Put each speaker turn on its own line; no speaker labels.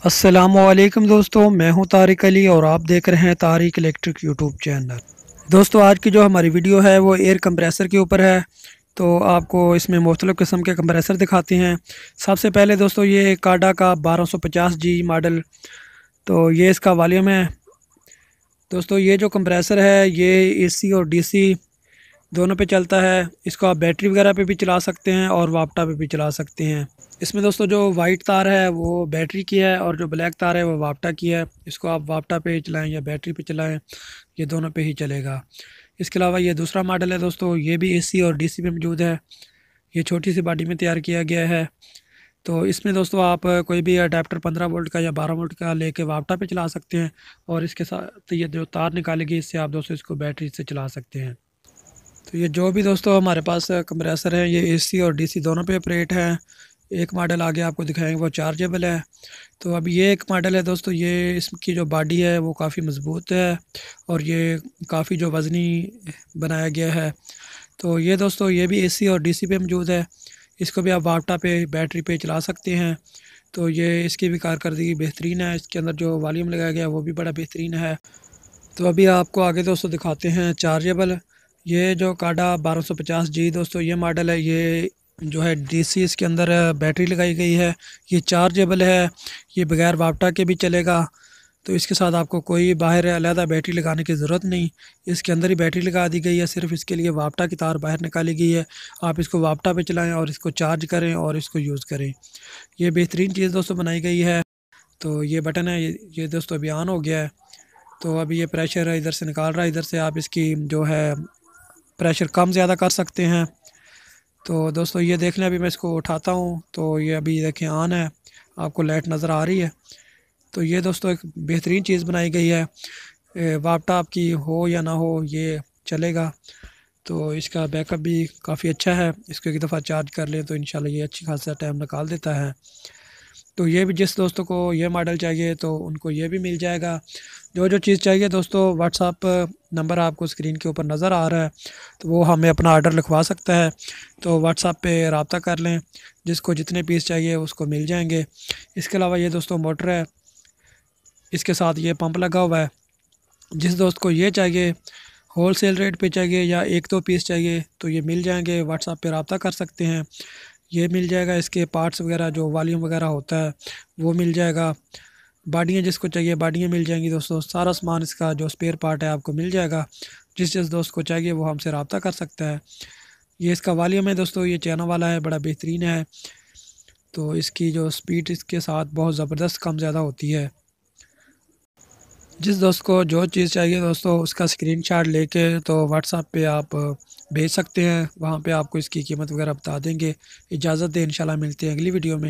अस्सलामुअलैकुम दोस्तों, मैं हूं तारिक अली और आप देख रहे हैं तारिक इलेक्ट्रिक यूट्यूब चैनल। दोस्तों, आज की जो हमारी वीडियो है वो एयर कंप्रेसर के ऊपर है। तो आपको इसमें मुख्तलिफ़ किस्म के कंप्रेसर दिखाते हैं। सबसे पहले दोस्तों ये काडा का 1250G मॉडल, तो ये इसका वॉल्यूम है। दोस्तों ये जो कंप्रेसर है ये एसी और डीसी दोनों पे चलता है। इसको आप बैटरी वगैरह पे भी चला सकते हैं और वापटा पे भी चला सकते हैं। इसमें दोस्तों जो वाइट तार है वो बैटरी की है और जो ब्लैक तार है वो वापटा की है। इसको आप वापटा पे चलाएं या बैटरी पे चलाएं, ये दोनों पे ही चलेगा। इसके अलावा ये दूसरा मॉडल है दोस्तों, ये भी एसी और डीसी में मौजूद है। ये छोटी सी बॉडी में तैयार किया गया है। तो इसमें दोस्तों आप कोई भी अडेप्टर 15 वोल्ट का या 12 वोल्ट का लेके वापटा पे चला सकते हैं और इसके साथ ये जो तार निकालेगी इससे आप दोस्तों इसको बैटरी से चला सकते हैं। तो ये जो भी दोस्तों हमारे पास कंप्रेसर है ये एसी और डीसी दोनों पे ऑपरेट है। एक मॉडल आगे आपको दिखाएंगे वो चार्जेबल है। तो अब ये एक मॉडल है दोस्तों, ये इसकी जो बॉडी है वो काफ़ी मज़बूत है और ये काफ़ी जो वज़नी बनाया गया है। तो ये दोस्तों ये भी एसी और डीसी पे मौजूद है। इसको भी आप वापटा पे बैटरी पे चला सकते हैं। तो ये इसकी भी कारकर्दगी बेहतरीन है। इसके अंदर जो वॉल्यूम लगाया गया है वो भी बड़ा बेहतरीन है। तो अभी आपको आगे दोस्तों दिखाते हैं चार्जेबल। ये जो काडा 1250G दोस्तों ये मॉडल है, ये जो है डीसी इसके अंदर बैटरी लगाई गई है। ये चार्जेबल है, ये बगैर वापटा के भी चलेगा। तो इसके साथ आपको कोई बाहर अलहदा बैटरी लगाने की ज़रूरत नहीं, इसके अंदर ही बैटरी लगा दी गई है। सिर्फ इसके लिए वापटा की तार बाहर निकाली गई है। आप इसको वापटा पे चलाएं और इसको चार्ज करें और इसको यूज़ करें। ये बेहतरीन चीज़ दोस्तों बनाई गई है। तो ये बटन है, ये दोस्तों अभी ऑन हो गया है। तो अभी ये प्रेशर इधर से निकाल रहा है, इधर से आप इसकी जो है प्रेशर कम ज़्यादा कर सकते हैं। तो दोस्तों ये देख लें, अभी मैं इसको उठाता हूँ तो ये अभी देखें ऑन है, आपको लाइट नज़र आ रही है। तो ये दोस्तों एक बेहतरीन चीज़ बनाई गई है। वापटा आपकी हो या ना हो ये चलेगा। तो इसका बैकअप भी काफ़ी अच्छा है। इसको एक दफ़ा चार्ज कर लें तो इंशाल्लाह ये अच्छी खासा टाइम निकाल देता है। तो ये भी जिस दोस्तों को ये मॉडल चाहिए तो उनको ये भी मिल जाएगा। जो जो चीज़ चाहिए दोस्तों, व्हाट्सअप नंबर आपको स्क्रीन के ऊपर नज़र आ रहा है, तो वो हमें अपना ऑर्डर लिखवा सकता है। तो व्हाट्सअप पे रब्ता कर लें, जिसको जितने पीस चाहिए उसको मिल जाएंगे। इसके अलावा ये दोस्तों मोटर है, इसके साथ ये पंप लगा हुआ है। जिस दोस्त को ये चाहिए, होल सेल रेट पे चाहिए या एक दो पीस चाहिए तो ये मिल जाएंगे। व्हाट्सअप पे रब्ता कर सकते हैं, ये मिल जाएगा। इसके पार्ट्स वगैरह जो वॉल्यूम वगैरह होता है वो मिल जाएगा। बाडियाँ जिसको चाहिए बाडियाँ मिल जाएंगी दोस्तों। सारा सामान इसका जो स्पेयर पार्ट है आपको मिल जाएगा। जिस जिस दोस्त को चाहिए वो हमसे रब्ता कर सकता है। ये इसका वॉल्यूम है दोस्तों, ये चाइना वाला है, बड़ा बेहतरीन है। तो इसकी जो स्पीड इसके साथ बहुत ज़बरदस्त कम ज़्यादा होती है। जिस दोस्त को जो चीज़ चाहिए दोस्तों उसका स्क्रीनशॉट लेके तो व्हाट्सएप पे आप भेज सकते हैं। वहाँ पे आपको इसकी कीमत वगैरह बता देंगे। इजाज़त दें, इंशाल्लाह मिलते हैं अगली वीडियो में।